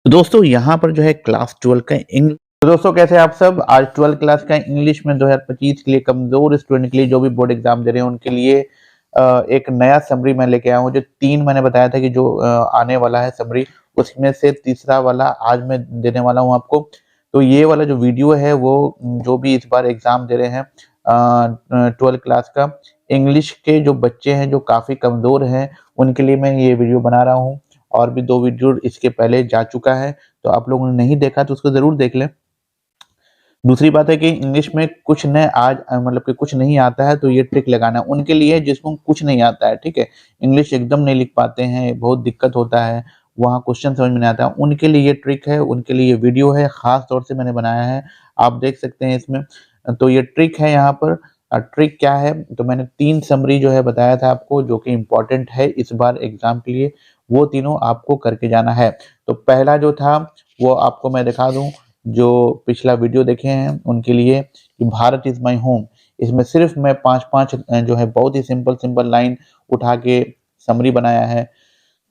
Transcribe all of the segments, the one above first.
तो दोस्तों यहाँ पर जो है क्लास 12 का इंग्लिश। तो दोस्तों कैसे हैं आप सब। आज 12 क्लास का इंग्लिश में 2025 के लिए कमजोर स्टूडेंट के लिए जो भी बोर्ड एग्जाम दे रहे हैं उनके लिए एक नया समरी मैं लेके आया हूँ। जो 3 मैंने बताया था कि जो आने वाला है समरी, उसमें से तीसरा वाला आज मैं देने वाला हूँ आपको। तो ये वाला जो वीडियो है वो जो भी इस बार एग्जाम दे रहे हैं 12 क्लास का इंग्लिश के जो बच्चे हैं जो काफी कमजोर हैं उनके लिए मैं ये वीडियो बना रहा हूँ। और भी 2 वीडियो इसके पहले जा चुका है, तो आप लोगों ने नहीं देखा तो उसको ज़रूर देख लें। दूसरी बात है कि इंग्लिश में कुछ न आज मतलब कि कुछ नहीं आता है तो ये ट्रिक लगाना है उनके लिए जिसको कुछ नहीं आता है, ठीक है? इंग्लिश एकदम नहीं लिख पाते हैं, बहुत दिक्कत होता है, वहाँ क्वेश्चन समझ में नहीं आता, उनके लिए ये ट्रिक है, उनके लिए ये वीडियो है, ख़ास तौर से मैंने बनाया है, आप देख सकते हैं इसमें। तो ये ट्रिक है यहाँ पर। ट्रिक क्या है? तो मैंने 3 समरी जो है बताया था आपको जो कि इम्पोर्टेंट है इस बार एग्ज़ाम के लिए, वो तीनों आपको करके जाना है। तो पहला जो था वो आपको मैं दिखा दूँ, जो पिछला वीडियो देखे हैं उनके लिए कि भारत इज़ माय होम। इसमें सिर्फ़ मैं 5-5 जो है बहुत ही सिंपल लाइन उठा के समरी बनाया है।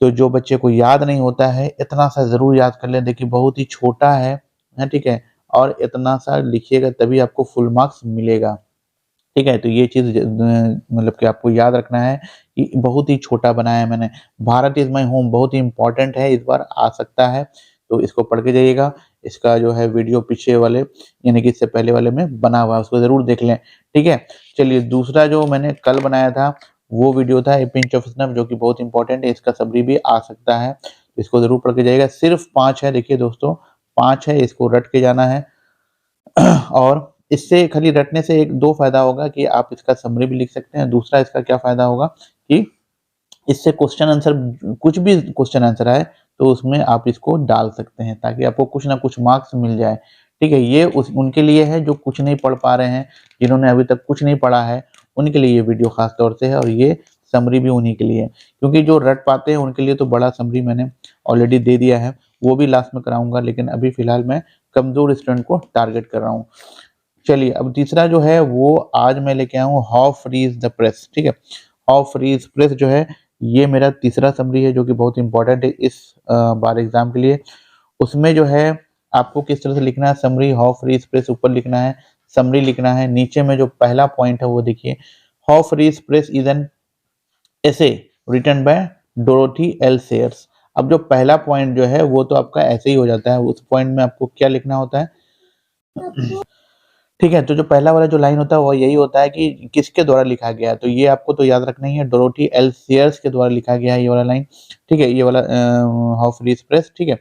तो जो बच्चे को याद नहीं होता है, इतना सा ज़रूर याद कर लें। देखिए बहुत ही छोटा है, ठीक है? और इतना सा लिखिएगा तभी आपको फुल मार्क्स मिलेगा। ठीक है? तो ये चीज़ मतलब कि आपको याद रखना है कि बहुत ही छोटा बनाया है मैंने। भारत इज़ माय होम बहुत ही इम्पोर्टेंट है, इस बार आ सकता है, तो इसको पढ़ के जाइएगा। इसका जो है वीडियो पीछे वाले यानी कि इससे पहले वाले में बना हुआ है, उसको ज़रूर देख लें, ठीक है? चलिए दूसरा जो मैंने कल बनाया था, वो वीडियो था ए पिंच ऑफ स्नफ जो कि बहुत इम्पोर्टेंट है, इसका समरी भी आ सकता है, इसको ज़रूर पढ़ के जाइएगा। सिर्फ़ 5 है देखिए दोस्तों, 5 है, इसको रट के जाना है। और इससे खाली रटने से 1-2 फ़ायदा होगा कि आप इसका समरी भी लिख सकते हैं। दूसरा इसका क्या फ़ायदा होगा कि इससे क्वेश्चन आंसर कुछ भी क्वेश्चन आंसर आए, तो उसमें आप इसको डाल सकते हैं ताकि आपको कुछ ना कुछ मार्क्स मिल जाए। ठीक है? ये उस उनके लिए है जो कुछ नहीं पढ़ पा रहे हैं, जिन्होंने अभी तक कुछ नहीं पढ़ा है, उनके लिए ये वीडियो ख़ास तौर से है और ये समरी भी उन्हीं के लिए है। क्योंकि जो रट पाते हैं उनके लिए तो बड़ा समरी मैंने ऑलरेडी दे दिया है, वो भी लास्ट में कराऊँगा, लेकिन अभी फ़िलहाल मैं कमज़ोर स्टूडेंट को टारगेट कर रहा हूँ। चलिए अब तीसरा जो है वो आज मैं लेके आया हूँ how free is the press, ठीक है? हाउ फ्री इज़ प्रेस जो है ये मेरा तीसरा समरी है जो कि बहुत इम्पोर्टेंट है इस बार एग्ज़ाम के लिए। उसमें जो है आपको किस तरह से लिखना है summary how free is press ऊपर लिखना है, समरी लिखना है, नीचे में जो पहला पॉइंट है वो देखिए how free is press is an essay written by Dorothy L Sayers. अब जो पहला पॉइंट जो है वो तो आपका ऐसे ही हो जाता है, उस पॉइंट में आपको क्या लिखना होता है? ठीक है, तो जो पहला वाला जो लाइन होता है वो यही होता है कि किसके द्वारा लिखा गया है, तो ये आपको तो याद रखना ही है, डोरोथी एल सेयर्स के द्वारा लिखा गया है ये वाला लाइन, ठीक है? ये वाला हाउ फ्री इज़ प्रेस, ठीक है?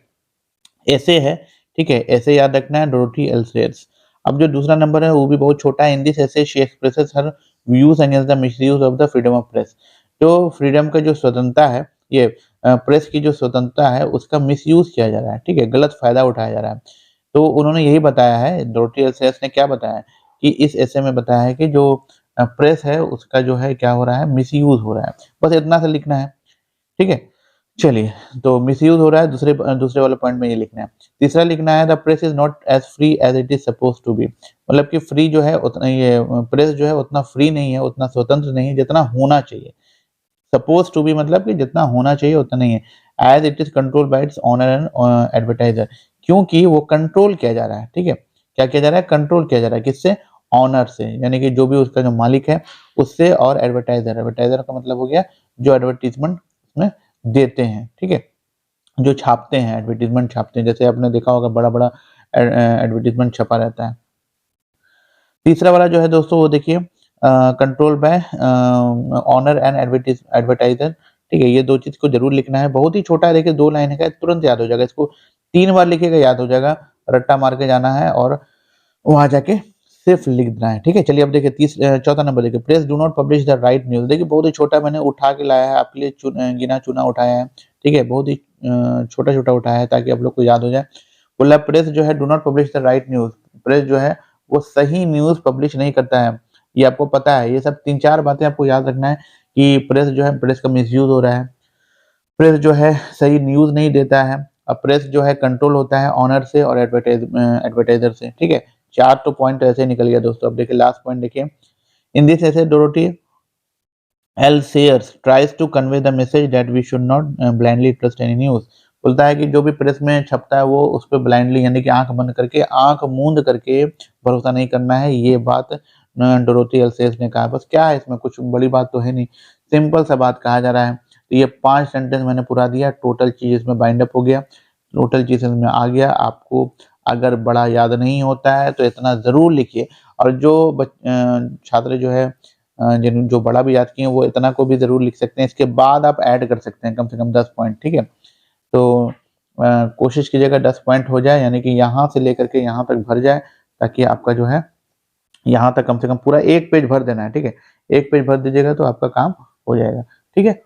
ऐसे है, ठीक है? ऐसे याद रखना है डोरोथी एल सेयर्स। अब जो दूसरा नंबर है वो भी बहुत छोटा है, इन दिस ऐसे she expresses her views against the misuse of the freedom of press. तो फ्रीडम का जो स्वतंत्रता है, ये प्रेस की जो स्वतंत्रता है उसका मिसयूज़ किया जा रहा है, ठीक है? गलत फ़ायदा उठाया जा रहा है। तो उन्होंने यही बताया है, डोरोथी एल सेयर्स ने क्या बताया है कि इस एसे में बताया है कि जो प्रेस है उसका जो है क्या हो रहा है, मिसयूज़ हो रहा है। बस इतना सा लिखना है, ठीक है? चलिए, तो मिसयूज़ हो रहा है दूसरे वाले पॉइंट में ये लिखना है। तीसरा लिखना है the press is not as free as it is supposed to be. मतलब कि फ्री जो है उतना ये प्रेस जो है उतना फ्री नहीं है, उतना स्वतंत्र नहीं है जितना होना चाहिए। सपोज्ड टू बी मतलब कि जितना होना चाहिए उतना नहीं है। As it is controlled by its owner and advertiser, क्योंकि वो कंट्रोल किया जा रहा है, ठीक है? क्या किया जा रहा है? कंट्रोल किया जा रहा है, किससे? ओनर से, यानी कि जो भी उसका जो मालिक है उससे, और एडवर्टाइज़र, एडवर्टाइज़र का मतलब हो गया जो एडवर्टाइज़मेंट उसमें देते हैं, ठीक है? जो छापते हैं, एडवर्टाइज़मेंट छापते हैं, जैसे आपने देखा होगा बड़ा-बड़ा एडवर्टाइज़मेंट छपा रहता है। तीसरा वाला जो है दोस्तों वो देखिए control by owner and advertiser, ठीक है? ये 2 चीज़ को ज़रूर लिखना है, बहुत ही छोटा है देखिए 2 लाइन है, तुरंत याद हो जाएगा, इसको 3 बार लिखिएगा याद हो जाएगा, रट्टा मार के जाना है और वहाँ जाके सिर्फ लिख देना है, ठीक है? चलिए अब देखिए चौथा नंबर देखिए please do not publish the right news. देखिए बहुत ही छोटा मैंने उठा के लाया है आपके लिए, गिना-चुना उठाया है, ठीक है? बहुत ही छोटा-छोटा उठाया है ताकि आप लोग को याद हो जाए। बोला प्रेस जो है do not publish the right news. Press जो है वो सही न्यूज़ पब्लिश नहीं करता है, ये आपको पता है। ये सब 3-4 बातें आपको याद रखना है कि प्रेस जो है प्रेस का मिसयूज़ हो रहा है, प्रेस जो है सही न्यूज़ नहीं देता है। अब प्रेस जो है कंट्रोल होता है ओनर से और एडवर्टाइज़र से, ठीक है? 4 तो पॉइंट ऐसे ही निकल गया दोस्तों। अब देखिए लास्ट पॉइंट देखिए, in this essay Dorothy L shares tries to convey the message that we should not blindly trust any news। बोलता है कि जो भी प्रेस में छपता है वो उस पे ब्लाइंडली यानी कि आँख बंद करके, आँख मूंद करके भरोसा नहीं करना है। ये बात डोरोथी एल्सेस ने कहा। बस क्या है इसमें, कुछ बड़ी बात तो है नहीं, सिंपल सा बात कहा जा रहा है। तो ये 5 सेंटेंस मैंने पूरा दिया, टोटल चीज़ इसमें बाइंड अप हो गया, टोटल चीज़ इसमें आ गया। आपको अगर बड़ा याद नहीं होता है तो इतना ज़रूर लिखिए, और जो छात्र जो है जिन जो बड़ा भी याद किए हैं वो इतना को भी ज़रूर लिख सकते हैं। इसके बाद आप ऐड कर सकते हैं कम से कम 10 पॉइंट, ठीक है? तो कोशिश कीजिएगा 10 पॉइंट हो जाए, यानी कि यहाँ से लेकर के यहाँ तक भर जाए, ताकि आपका जो है यहाँ तक कम से कम पूरा 1 पेज भर देना है, ठीक है? 1 पेज भर दीजिएगा तो आपका काम हो जाएगा, ठीक है?